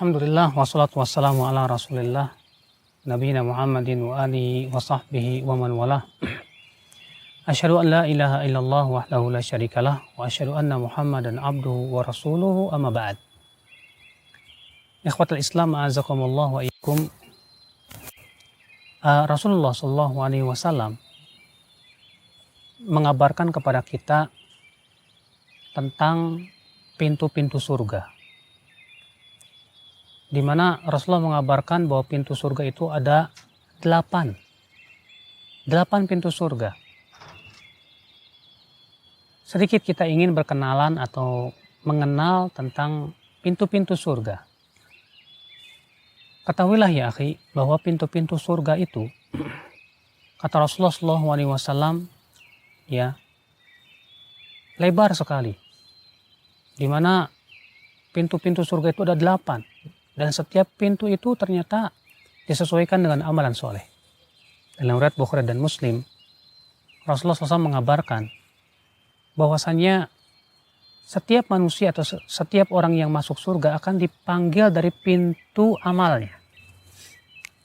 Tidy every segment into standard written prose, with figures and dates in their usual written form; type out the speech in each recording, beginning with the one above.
Alhamdulillah wassalatu wassalamu ala rasulillah nabiyina Muhammadin wa alihi wa sahbihi wa man walah. Asyhadu an la ilaha illallah wahdahu la syarikalah wa asyhadu anna Muhammadan abduhu wa rasuluhu amma ba'd. Ikhwatul Islam a'azakumullah wa iyyakum. Rasulullah sallallahu alaihi wasallam mengabarkan kepada kita tentang pintu-pintu surga, di mana Rasulullah mengabarkan bahwa pintu surga itu ada 8 pintu surga. Sedikit kita ingin berkenalan atau mengenal tentang pintu-pintu surga. Ketahuilah ya akhi, bahwa pintu-pintu surga itu, kata Rasulullah SAW, ya, lebar sekali. Di mana pintu-pintu surga itu ada 8. Dan setiap pintu itu ternyata disesuaikan dengan amalan soleh. Dalam riwayat Bukhari dan Muslim, Rasulullah SAW mengabarkan bahwasannya setiap manusia atau setiap orang yang masuk surga akan dipanggil dari pintu amalnya.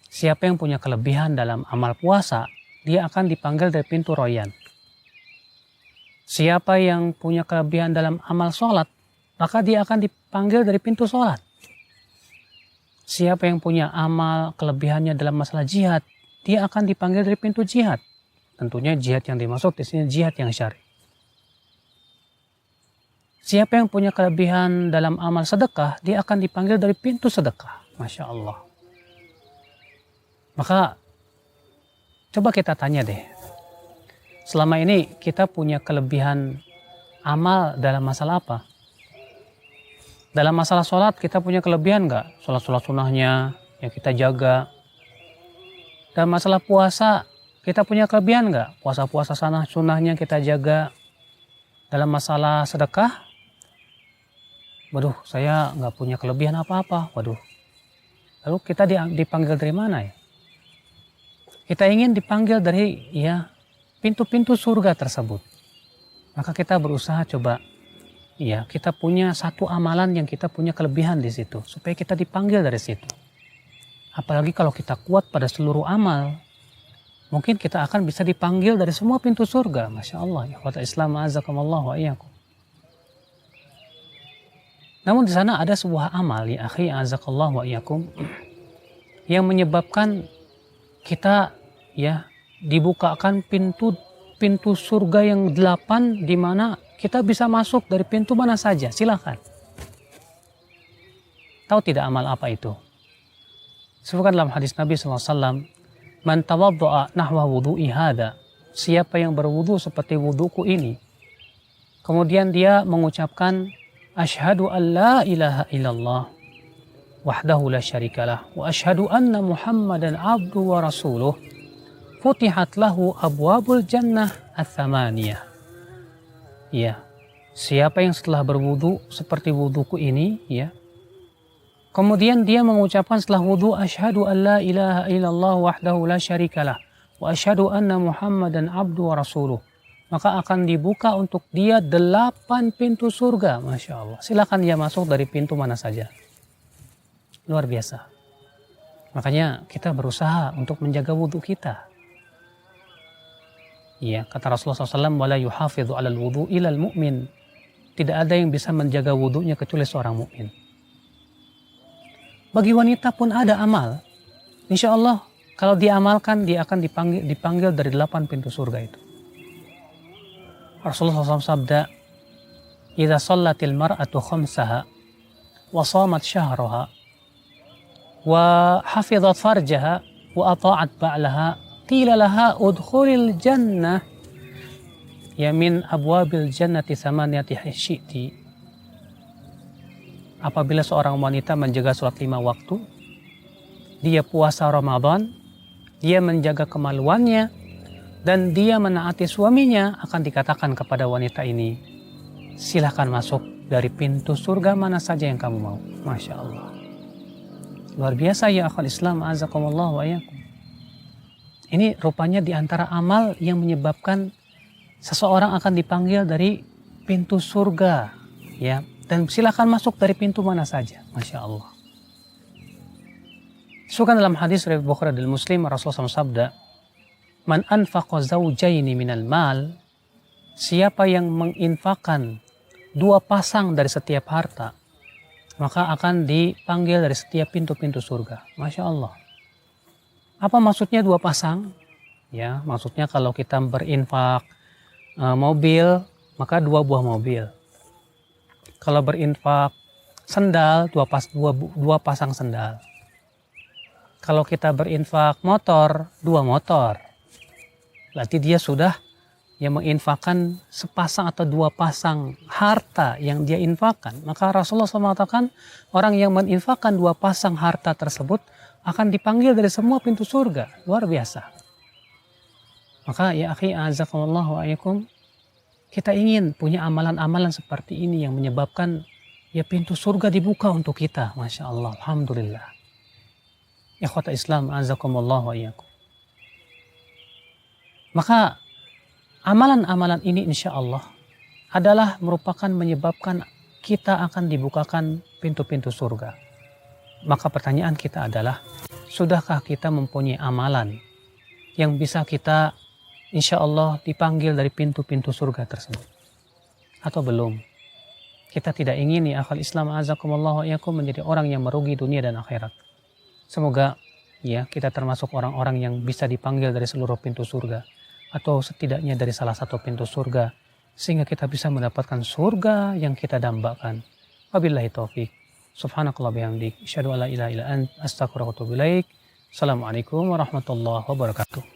Siapa yang punya kelebihan dalam amal puasa, dia akan dipanggil dari pintu royan. Siapa yang punya kelebihan dalam amal sholat, maka dia akan dipanggil dari pintu sholat. Siapa yang punya amal kelebihannya dalam masalah jihad, dia akan dipanggil dari pintu jihad. Tentunya jihad yang dimaksud di sini jihad yang syar'i. Siapa yang punya kelebihan dalam amal sedekah, dia akan dipanggil dari pintu sedekah. Masya Allah. Maka coba kita tanya deh. Selama ini kita punya kelebihan amal dalam masalah apa? Dalam masalah sholat kita punya kelebihan nggak? Sholat sunnahnya yang kita jaga. Dalam masalah puasa kita punya kelebihan nggak? Puasa sunnahnya kita jaga. Dalam masalah sedekah, waduh saya nggak punya kelebihan apa-apa. Waduh. Lalu kita dipanggil dari mana ya? Kita ingin dipanggil dari ya pintu-pintu surga tersebut. Maka kita berusaha coba. Ya, kita punya satu amalan yang kita punya kelebihan di situ, supaya kita dipanggil dari situ. Apalagi kalau kita kuat pada seluruh amal, mungkin kita akan bisa dipanggil dari semua pintu surga. Masya Allah, ikhwatul Islam a'azakumullah wa iyyakum. Namun di sana ada sebuah amal, ya akhi a'azakumullah wa iyyakum, yang menyebabkan kita ya dibukakan pintu surga yang 8, di mana kita bisa masuk dari pintu mana saja, silakan. Tahu tidak amal apa itu? Sebutkan dalam hadis Nabi SAW, Man tawaddu'a nahwa wudu'i hada. Siapa yang berwudu seperti wuduku ini. Kemudian dia mengucapkan, Ashhadu an la ilaha illallah, wahdahu la syarikalah, wa ashhadu anna Muhammadan abdu wa rasuluh, futihat lahu abwabul jannah ats-tsamaniyah. Ya, siapa yang setelah berwudu seperti wuduku ini, ya, kemudian dia mengucapkan setelah wudu, asyhadu an la ilaha illallah wahdahu la syarikalah, wa asyhadu anna Muhammadan abdu wa rasuluh, maka akan dibuka untuk dia 8 pintu surga. Masya Allah. Silakan dia masuk dari pintu mana saja. Luar biasa. Makanya kita berusaha untuk menjaga wudu kita. Ya, kata Rasulullah SAW, wala yuhafidhu alal wudu ilal mu'min. Tidak ada yang bisa menjaga wudunya kecuali seorang mukmin. Bagi wanita pun ada amal. Insya Allah kalau diamalkan dia akan dipanggil dari 8 pintu surga itu. Rasulullah SAW sabda, idza shallatil mar'atu khamsaha wa shamat syahraha wa hafizat farjaha wa ata'at ba'laha qila laha udkhulil jannah ya min abwabil jannati tsamaniyati syi'ti. Apabila seorang wanita menjaga sholat 5 waktu, dia puasa Ramadan, dia menjaga kemaluannya, dan dia menaati suaminya, akan dikatakan kepada wanita ini, silahkan masuk dari pintu surga mana saja yang kamu mau. Masya Allah. Luar biasa ya akhwal Islam a'azakumullah wa iyyakum. Ini rupanya diantara amal yang menyebabkan seseorang akan dipanggil dari pintu surga, ya, dan silakan masuk dari pintu mana saja. Masya Allah. Disebutkan dalam hadis riwayat Bukhari dan Muslim, Rasulullah SAW sabda, "Man anfaqa zawjaini minal mal," siapa yang menginfakkan dua pasang dari setiap harta, maka akan dipanggil dari setiap pintu-pintu surga. Masya Allah. Apa maksudnya dua pasang? Ya, maksudnya kalau kita berinfak mobil, maka dua buah mobil. Kalau berinfak sendal, dua pasang sendal. Kalau kita berinfak motor, dua motor. Berarti dia sudah yang menginfakkan sepasang atau dua pasang harta yang dia infakkan. Maka Rasulullah SAW mengatakan orang yang menginfakkan dua pasang harta tersebut akan dipanggil dari semua pintu surga. Luar biasa. Maka ya akhi azakumullah wa ayyakum, kita ingin punya amalan-amalan seperti ini yang menyebabkan ya pintu surga dibuka untuk kita. Masya Allah, alhamdulillah. Ikhwata Islam azakumullah wa ayyakum. Maka amalan-amalan ini insya Allah adalah merupakan menyebabkan kita akan dibukakan pintu-pintu surga. Maka pertanyaan kita adalah, sudahkah kita mempunyai amalan yang bisa kita insya Allah dipanggil dari pintu-pintu surga tersebut? Atau belum? Kita tidak ingin ya akal Islam azakumullah wa iyyakum menjadi orang yang merugi dunia dan akhirat. Semoga ya kita termasuk orang-orang yang bisa dipanggil dari seluruh pintu surga, atau setidaknya dari salah satu pintu surga, sehingga kita bisa mendapatkan surga yang kita dambakan. Wabillahi taufik. Subhanakallah bihamdik. Asyhadu an la ilaha illa anta, astaghfiruka wa atubu ilaik. Assalamualaikum warahmatullahi wabarakatuh.